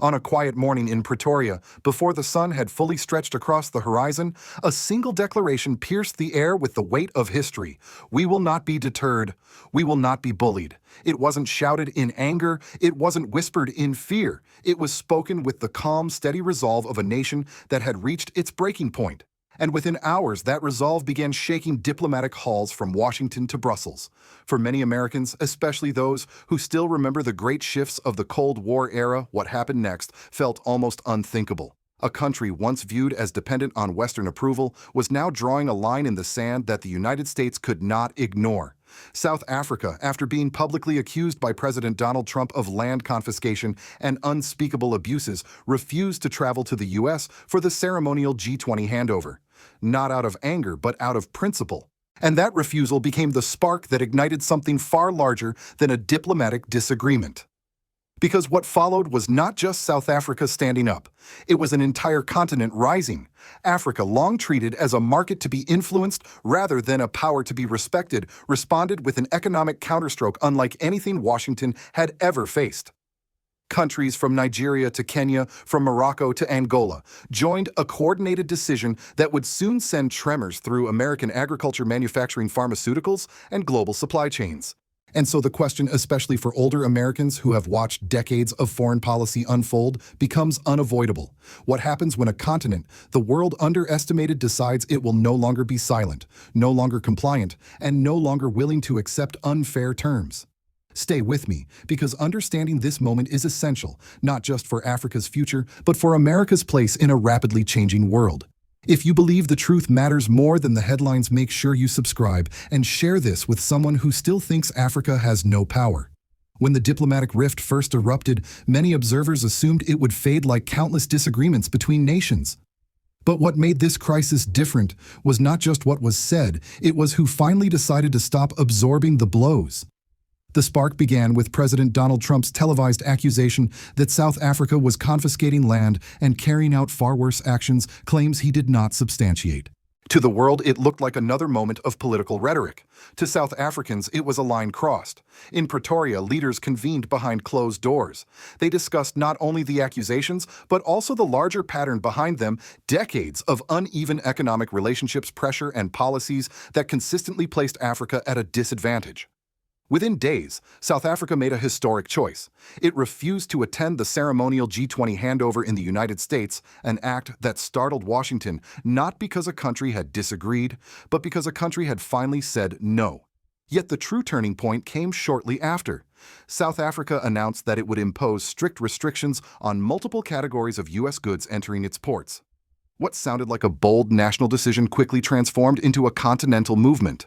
On a quiet morning in Pretoria, before the sun had fully stretched across the horizon, a single declaration pierced the air with the weight of history. We will not be deterred. We will not be bullied. It wasn't shouted in anger. It wasn't whispered in fear. It was spoken with the calm, steady resolve of a nation that had reached its breaking point. And within hours, that resolve began shaking diplomatic halls from Washington to Brussels. For many Americans, especially those who still remember the great shifts of the Cold War era, what happened next felt almost unthinkable. A country once viewed as dependent on Western approval was now drawing a line in the sand that the United States could not ignore. South Africa, after being publicly accused by President Donald Trump of land confiscation and unspeakable abuses, refused to travel to the U.S. for the ceremonial G20 handover. Not out of anger, but out of principle. And that refusal became the spark that ignited something far larger than a diplomatic disagreement. Because what followed was not just South Africa standing up. It was an entire continent rising. Africa, long treated as a market to be influenced rather than a power to be respected, responded with an economic counterstroke unlike anything Washington had ever faced. Countries from Nigeria to Kenya, from Morocco to Angola, joined a coordinated decision that would soon send tremors through American agriculture manufacturing pharmaceuticals and global supply chains. And so the question, especially for older Americans who have watched decades of foreign policy unfold, becomes unavoidable. What happens when a continent the world underestimated decides it will no longer be silent, no longer compliant, and no longer willing to accept unfair terms? Stay with me, because understanding this moment is essential, not just for Africa's future, but for America's place in a rapidly changing world. If you believe the truth matters more than the headlines, make sure you subscribe and share this with someone who still thinks Africa has no power. When the diplomatic rift first erupted, many observers assumed it would fade like countless disagreements between nations. But what made this crisis different was not just what was said, it was who finally decided to stop absorbing the blows. The spark began with President Donald Trump's televised accusation that South Africa was confiscating land and carrying out far worse actions, claims he did not substantiate. To the world, it looked like another moment of political rhetoric. To South Africans, it was a line crossed. In Pretoria, leaders convened behind closed doors. They discussed not only the accusations, but also the larger pattern behind them, decades of uneven economic relationships, pressure, and policies that consistently placed Africa at a disadvantage. Within days, South Africa made a historic choice. It refused to attend the ceremonial G20 handover in the United States, an act that startled Washington, not because a country had disagreed, but because a country had finally said no. Yet the true turning point came shortly after. South Africa announced that it would impose strict restrictions on multiple categories of U.S. goods entering its ports. What sounded like a bold national decision quickly transformed into a continental movement.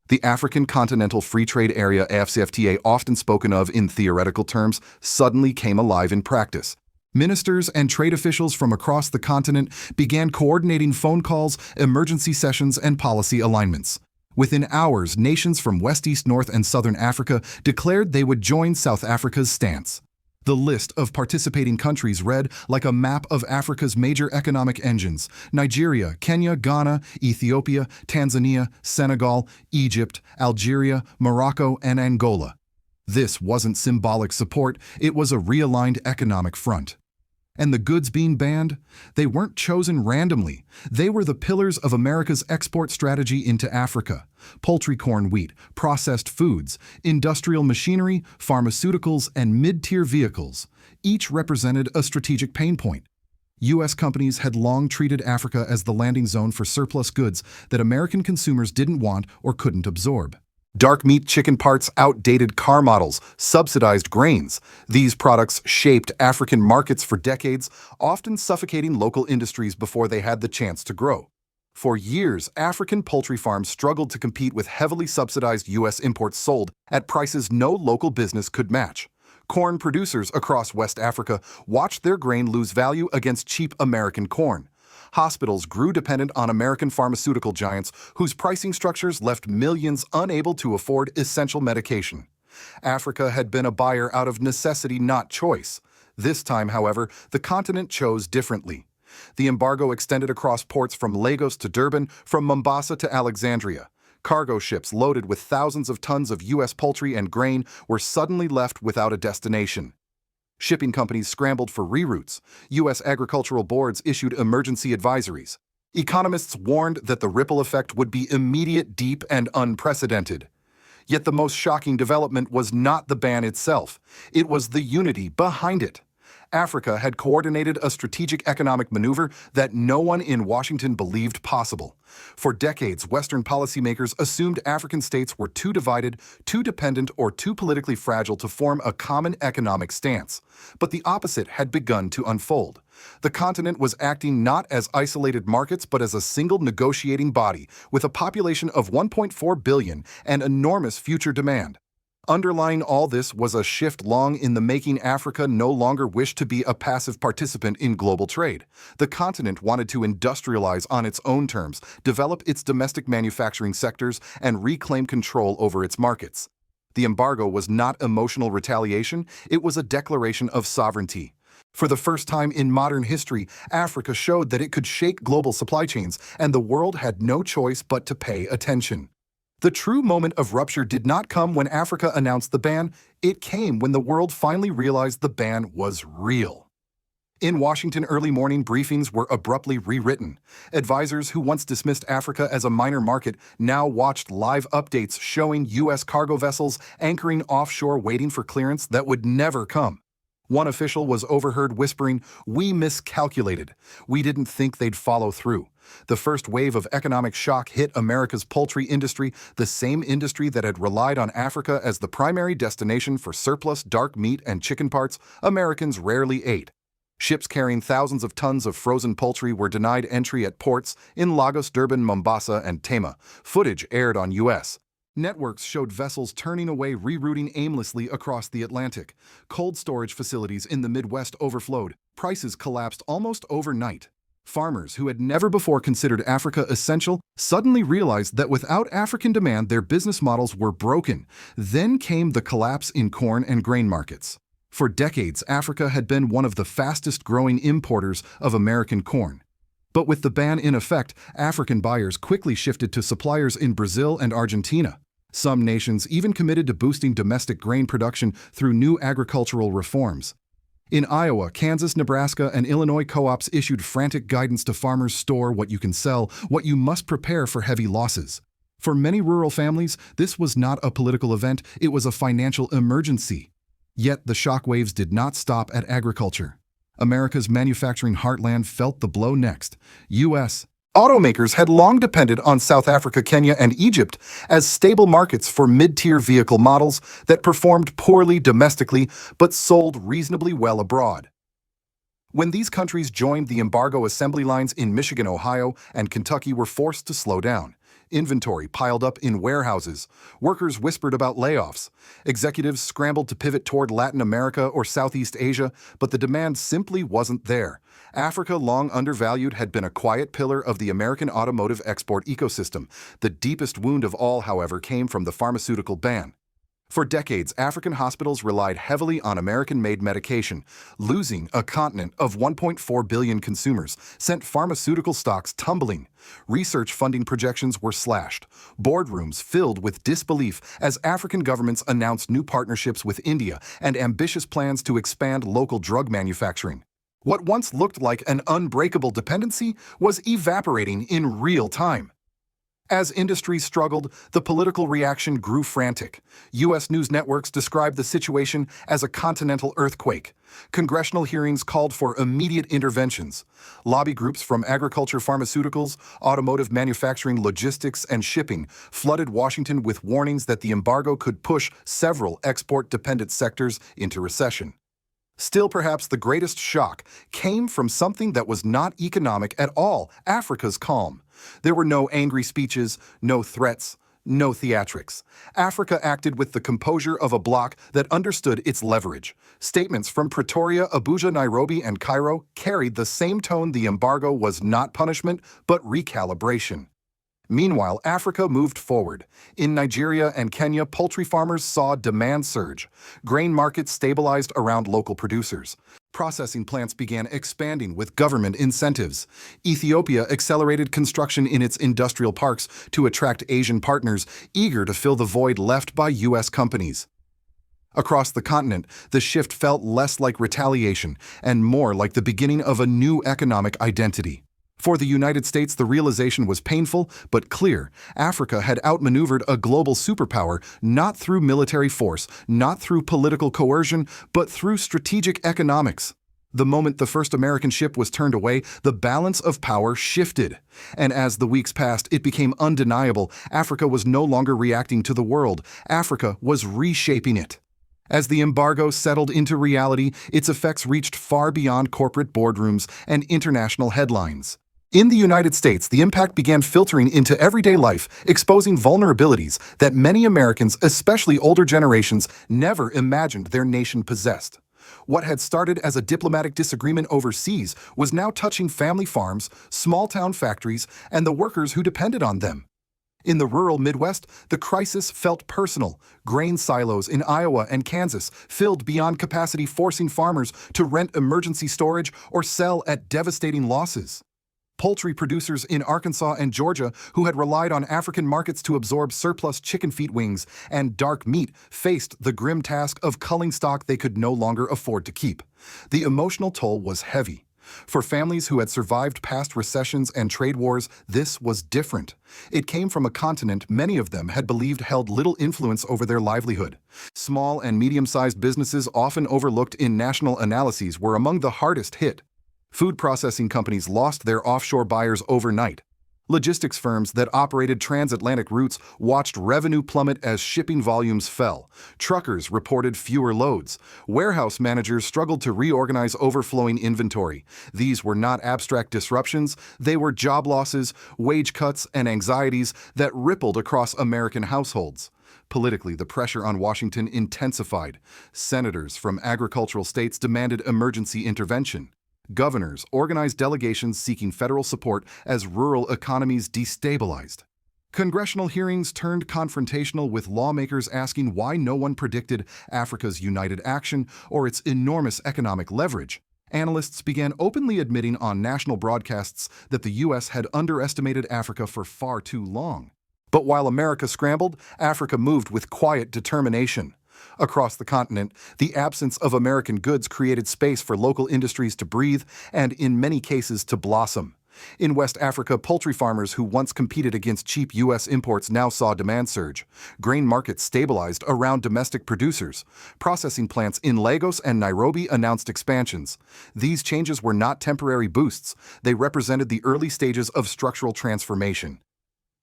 The African Continental Free Trade Area, AfCFTA, often spoken of in theoretical terms, suddenly came alive in practice. Ministers and trade officials from across the continent began coordinating phone calls, emergency sessions, and policy alignments. Within hours, nations from West, East, North, and Southern Africa declared they would join South Africa's stance. The list of participating countries read like a map of Africa's major economic engines: Nigeria, Kenya, Ghana, Ethiopia, Tanzania, Senegal, Egypt, Algeria, Morocco, and Angola. This wasn't symbolic support, it was a realigned economic front. And the goods being banned? They weren't chosen randomly. They were the pillars of America's export strategy into Africa. Poultry, corn, wheat, processed foods, industrial machinery, pharmaceuticals, and mid-tier vehicles. Each represented a strategic pain point. U.S. companies had long treated Africa as the landing zone for surplus goods that American consumers didn't want or couldn't absorb. Dark meat, chicken parts, outdated car models, subsidized grains. These products shaped African markets for decades, often suffocating local industries before they had the chance to grow. For years, African poultry farms struggled to compete with heavily subsidized U.S. imports sold at prices no local business could match. Corn producers across West Africa watched their grain lose value against cheap American corn. Hospitals grew dependent on American pharmaceutical giants whose pricing structures left millions unable to afford essential medication. Africa had been a buyer out of necessity, not choice. This time, however, the continent chose differently. The embargo extended across ports from Lagos to Durban, from Mombasa to Alexandria. Cargo ships loaded with thousands of tons of U.S. poultry and grain were suddenly left without a destination. Shipping companies scrambled for reroutes. U.S. agricultural boards issued emergency advisories. Economists warned that the ripple effect would be immediate, deep, and unprecedented. Yet the most shocking development was not the ban itself. It was the unity behind it. Africa had coordinated a strategic economic maneuver that no one in Washington believed possible. For decades, Western policymakers assumed African states were too divided, too dependent, or too politically fragile to form a common economic stance. But the opposite had begun to unfold. The continent was acting not as isolated markets but as a single negotiating body, with a population of 1.4 billion and enormous future demand. Underlying all this was a shift long in the making. Africa no longer wished to be a passive participant in global trade. The continent wanted to industrialize on its own terms, develop its domestic manufacturing sectors, and reclaim control over its markets. The embargo was not emotional retaliation, it was a declaration of sovereignty. For the first time in modern history, Africa showed that it could shake global supply chains, and the world had no choice but to pay attention. The true moment of rupture did not come when Africa announced the ban, it came when the world finally realized the ban was real. In Washington, early morning briefings were abruptly rewritten. Advisors who once dismissed Africa as a minor market now watched live updates showing U.S. cargo vessels anchoring offshore waiting for clearance that would never come. One official was overheard whispering, "We miscalculated. We didn't think they'd follow through." The first wave of economic shock hit America's poultry industry, the same industry that had relied on Africa as the primary destination for surplus dark meat and chicken parts Americans rarely ate. Ships carrying thousands of tons of frozen poultry were denied entry at ports in Lagos, Durban, Mombasa, and Tema. Footage aired on U.S. networks showed vessels turning away, rerouting aimlessly across the Atlantic. Cold storage facilities in the Midwest overflowed. Prices collapsed almost overnight. Farmers who had never before considered Africa essential suddenly realized that without African demand, their business models were broken. Then came the collapse in corn and grain markets. For decades, Africa had been one of the fastest-growing importers of American corn. But with the ban in effect, African buyers quickly shifted to suppliers in Brazil and Argentina. Some nations even committed to boosting domestic grain production through new agricultural reforms. In Iowa, Kansas, Nebraska, and Illinois, co-ops issued frantic guidance to farmers: store what you can sell, what you must prepare for heavy losses. For many rural families, this was not a political event, it was a financial emergency. Yet the shockwaves did not stop at agriculture. America's manufacturing heartland felt the blow next. U.S. automakers had long depended on South Africa, Kenya, and Egypt as stable markets for mid-tier vehicle models that performed poorly domestically but sold reasonably well abroad. When these countries joined, the embargo assembly lines in Michigan, Ohio, and Kentucky were forced to slow down. Inventory piled up in warehouses. Workers whispered about layoffs. Executives scrambled to pivot toward Latin America or Southeast Asia, but the demand simply wasn't there. Africa, long undervalued, had been a quiet pillar of the American automotive export ecosystem. The deepest wound of all, however, came from the pharmaceutical ban. For decades, African hospitals relied heavily on American-made medication. Losing a continent of 1.4 billion consumers sent pharmaceutical stocks tumbling. Research funding projections were slashed. Boardrooms filled with disbelief as African governments announced new partnerships with India and ambitious plans to expand local drug manufacturing. What once looked like an unbreakable dependency was evaporating in real time. As industries struggled, the political reaction grew frantic. U.S. news networks described the situation as a continental earthquake. Congressional hearings called for immediate interventions. Lobby groups from agriculture, pharmaceuticals, automotive manufacturing, logistics, and shipping flooded Washington with warnings that the embargo could push several export-dependent sectors into recession. Still, perhaps the greatest shock came from something that was not economic at all: Africa's calm. There were no angry speeches, no threats, no theatrics. Africa acted with the composure of a bloc that understood its leverage. Statements from Pretoria, Abuja, Nairobi, and Cairo carried the same tone: the embargo was not punishment, but recalibration. Meanwhile, Africa moved forward. In Nigeria and Kenya, poultry farmers saw demand surge. Grain markets stabilized around local producers. Processing plants began expanding with government incentives. Ethiopia accelerated construction in its industrial parks to attract Asian partners eager to fill the void left by U.S. companies. Across the continent, the shift felt less like retaliation and more like the beginning of a new economic identity. For the United States, the realization was painful but clear. Africa had outmaneuvered a global superpower not through military force, not through political coercion, but through strategic economics. The moment the first American ship was turned away, the balance of power shifted. And as the weeks passed, it became undeniable. Africa was no longer reacting to the world. Africa was reshaping it. As the embargo settled into reality, its effects reached far beyond corporate boardrooms and international headlines. In the United States, the impact began filtering into everyday life, exposing vulnerabilities that many Americans, especially older generations, never imagined their nation possessed. What had started as a diplomatic disagreement overseas was now touching family farms, small-town factories, and the workers who depended on them. In the rural Midwest, the crisis felt personal. Grain silos in Iowa and Kansas filled beyond capacity, forcing farmers to rent emergency storage or sell at devastating losses. Poultry producers in Arkansas and Georgia, who had relied on African markets to absorb surplus chicken feet wings and dark meat, faced the grim task of culling stock they could no longer afford to keep. The emotional toll was heavy. For families who had survived past recessions and trade wars, this was different. It came from a continent many of them had believed held little influence over their livelihood. Small and medium-sized businesses, often overlooked in national analyses, were among the hardest hit. Food processing companies lost their offshore buyers overnight. Logistics firms that operated transatlantic routes watched revenue plummet as shipping volumes fell. Truckers reported fewer loads. Warehouse managers struggled to reorganize overflowing inventory. These were not abstract disruptions, they were job losses, wage cuts, and anxieties that rippled across American households. Politically, the pressure on Washington intensified. Senators from agricultural states demanded emergency intervention. Governors organized delegations seeking federal support as rural economies destabilized. Congressional hearings turned confrontational, with lawmakers asking why no one predicted Africa's united action or its enormous economic leverage. Analysts began openly admitting on national broadcasts that the U.S. had underestimated Africa for far too long. But while America scrambled, Africa moved with quiet determination. Across the continent, the absence of American goods created space for local industries to breathe and, in many cases, to blossom. In West Africa, poultry farmers who once competed against cheap U.S. imports now saw demand surge. Grain markets stabilized around domestic producers. Processing plants in Lagos and Nairobi announced expansions. These changes were not temporary boosts. They represented the early stages of structural transformation.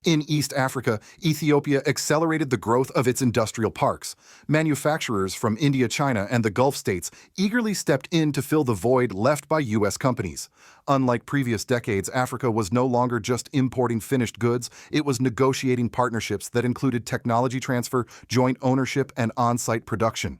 In East Africa, Ethiopia accelerated the growth of its industrial parks. Manufacturers from India, China, and the Gulf states eagerly stepped in to fill the void left by U.S. companies. Unlike previous decades, Africa was no longer just importing finished goods, it was negotiating partnerships that included technology transfer, joint ownership, and on-site production.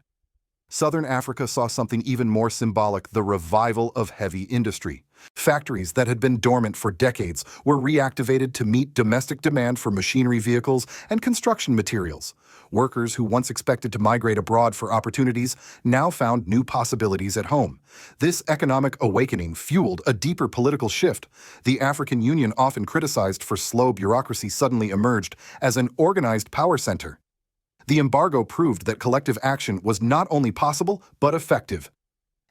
Southern Africa saw something even more symbolic: the revival of heavy industry. Factories that had been dormant for decades were reactivated to meet domestic demand for machinery, vehicles, and construction materials. Workers who once expected to migrate abroad for opportunities now found new possibilities at home. This economic awakening fueled a deeper political shift. The African Union, often criticized for slow bureaucracy, suddenly emerged as an organized power center. The embargo proved that collective action was not only possible, but effective.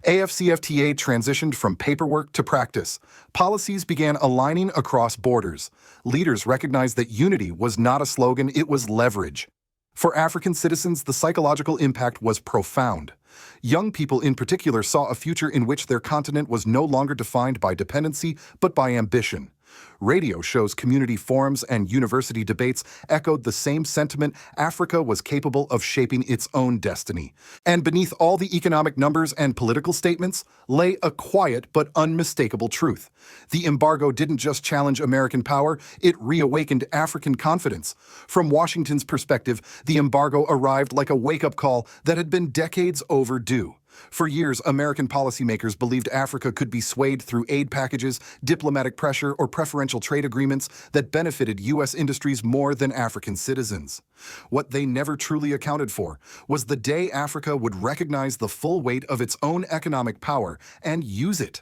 AFCFTA transitioned from paperwork to practice. Policies began aligning across borders. Leaders recognized that unity was not a slogan, it was leverage. For African citizens, the psychological impact was profound. Young people in particular saw a future in which their continent was no longer defined by dependency, but by ambition. Radio shows, community forums, and university debates echoed the same sentiment: Africa was capable of shaping its own destiny. And beneath all the economic numbers and political statements lay a quiet but unmistakable truth. The embargo didn't just challenge American power, it reawakened African confidence. From Washington's perspective, the embargo arrived like a wake-up call that had been decades overdue. For years, American policymakers believed Africa could be swayed through aid packages, diplomatic pressure, or preferential trade agreements that benefited U.S. industries more than African citizens. What they never truly accounted for was the day Africa would recognize the full weight of its own economic power and use it.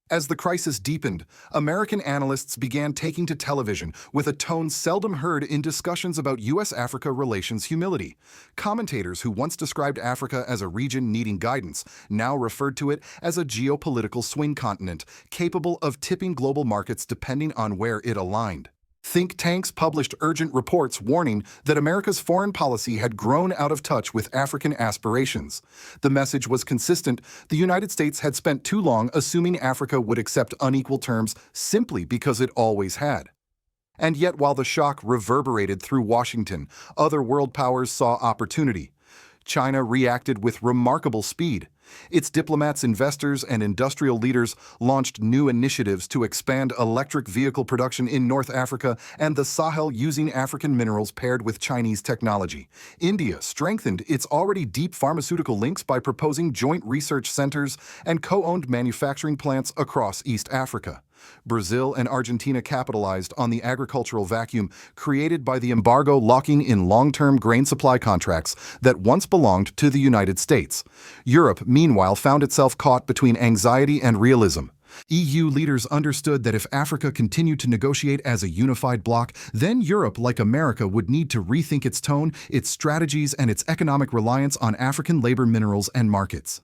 As the crisis deepened, American analysts began taking to television with a tone seldom heard in discussions about U.S.-Africa relations humility. Commentators who once described Africa as a region needing guidance now referred to it as a geopolitical swing continent, capable of tipping global markets depending on where it aligned. Think tanks published urgent reports warning that America's foreign policy had grown out of touch with African aspirations. The message was consistent: the United States had spent too long assuming Africa would accept unequal terms simply because it always had. And yet, while the shock reverberated through Washington, other world powers saw opportunity. China reacted with remarkable speed. Its diplomats, investors, and industrial leaders launched new initiatives to expand electric vehicle production in North Africa and the Sahel using African minerals paired with Chinese technology. India strengthened its already deep pharmaceutical links by proposing joint research centers and co-owned manufacturing plants across East Africa. Brazil and Argentina capitalized on the agricultural vacuum created by the embargo, locking in long-term grain supply contracts that once belonged to the United States. Europe, meanwhile, found itself caught between anxiety and realism. EU leaders understood that if Africa continued to negotiate as a unified bloc, then Europe, like America, would need to rethink its tone, its strategies, and its economic reliance on African labor, minerals, and markets.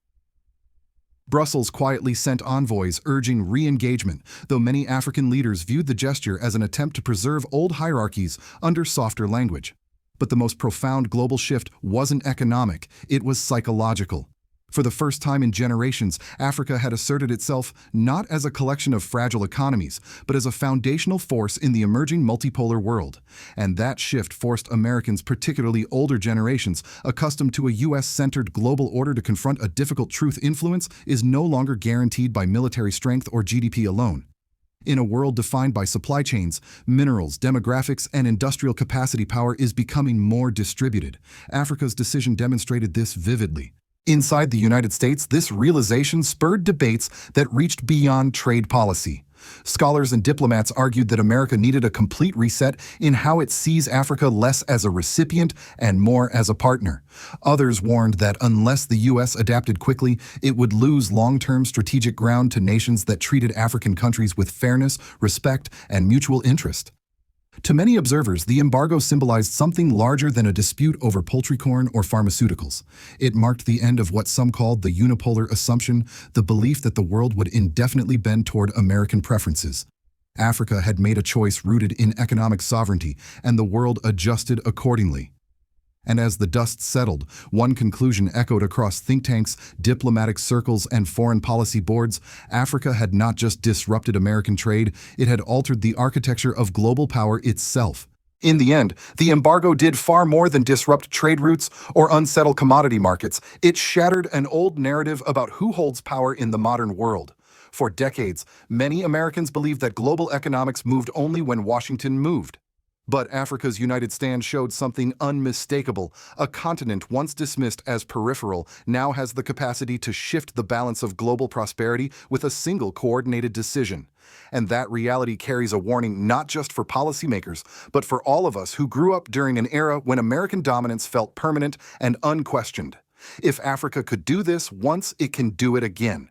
Brussels quietly sent envoys urging re-engagement, though many African leaders viewed the gesture as an attempt to preserve old hierarchies under softer language. But the most profound global shift wasn't economic, it was psychological. For the first time in generations, Africa had asserted itself not as a collection of fragile economies, but as a foundational force in the emerging multipolar world. And that shift forced Americans, particularly older generations, accustomed to a US-centered global order, to confront a difficult truth: influence is no longer guaranteed by military strength or GDP alone. In a world defined by supply chains, minerals, demographics, and industrial capacity, power is becoming more distributed. Africa's decision demonstrated this vividly. Inside the United States, this realization spurred debates that reached beyond trade policy. Scholars and diplomats argued that America needed a complete reset in how it sees Africa, less as a recipient and more as a partner. Others warned that unless the U.S. adapted quickly, it would lose long-term strategic ground to nations that treated African countries with fairness, respect, and mutual interest. To many observers, the embargo symbolized something larger than a dispute over poultry corn or pharmaceuticals. It marked the end of what some called the unipolar assumption, the belief that the world would indefinitely bend toward American preferences. Africa had made a choice rooted in economic sovereignty, and the world adjusted accordingly. And as the dust settled, one conclusion echoed across think tanks, diplomatic circles, and foreign policy boards: Africa had not just disrupted American trade, it had altered the architecture of global power itself. In the end, the embargo did far more than disrupt trade routes or unsettle commodity markets. It shattered an old narrative about who holds power in the modern world. For decades, many Americans believed that global economics moved only when Washington moved. But Africa's united stand showed something unmistakable. A continent once dismissed as peripheral now has the capacity to shift the balance of global prosperity with a single coordinated decision. And that reality carries a warning not just for policymakers, but for all of us who grew up during an era when American dominance felt permanent and unquestioned. If Africa could do this once, it can do it again.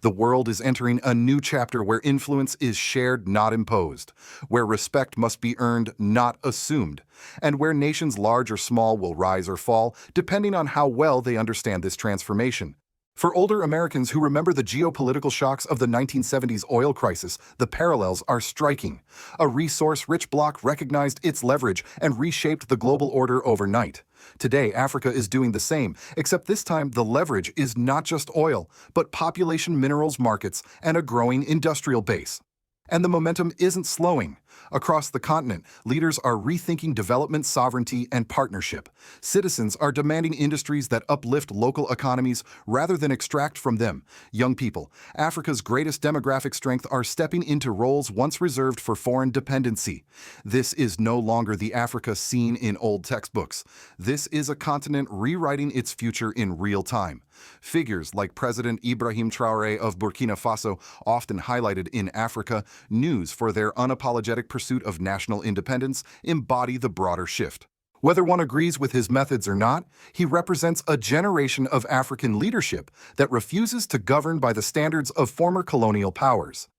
The world is entering a new chapter where influence is shared, not imposed, where respect must be earned, not assumed, and where nations large or small will rise or fall, depending on how well they understand this transformation. For older Americans who remember the geopolitical shocks of the 1970s oil crisis, the parallels are striking. A resource-rich bloc recognized its leverage and reshaped the global order overnight. Today, Africa is doing the same, except this time the leverage is not just oil, but population, minerals markets, and a growing industrial base. And the momentum isn't slowing. Across the continent, leaders are rethinking development, sovereignty, and partnership. Citizens are demanding industries that uplift local economies rather than extract from them. Young people, Africa's greatest demographic strength, are stepping into roles once reserved for foreign dependency. This is no longer the Africa seen in old textbooks. This is a continent rewriting its future in real time. Figures like President Ibrahim Traore of Burkina Faso, often highlighted in Africa news for their unapologetic pursuit of national independence, embody the broader shift. Whether one agrees with his methods or not, he represents a generation of African leadership that refuses to govern by the standards of former colonial powers.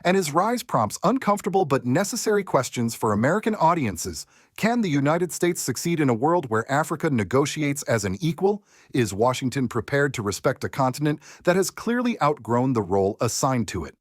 And his rise prompts uncomfortable but necessary questions for American audiences. Can the United States succeed in a world where Africa negotiates as an equal? Is Washington prepared to respect a continent that has clearly outgrown the role assigned to it?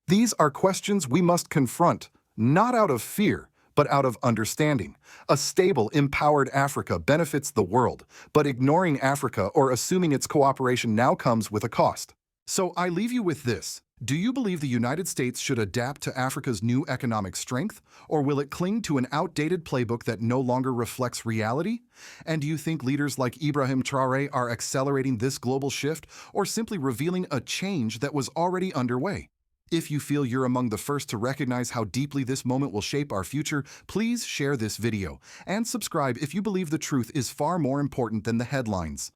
These are questions we must confront, not out of fear, but out of understanding. A stable, empowered Africa benefits the world, but ignoring Africa or assuming its cooperation now comes with a cost. So I leave you with this. Do you believe the United States should adapt to Africa's new economic strength, or will it cling to an outdated playbook that no longer reflects reality? And do you think leaders like Ibrahim Traore are accelerating this global shift, or simply revealing a change that was already underway? If you feel you're among the first to recognize how deeply this moment will shape our future, please share this video and subscribe if you believe the truth is far more important than the headlines.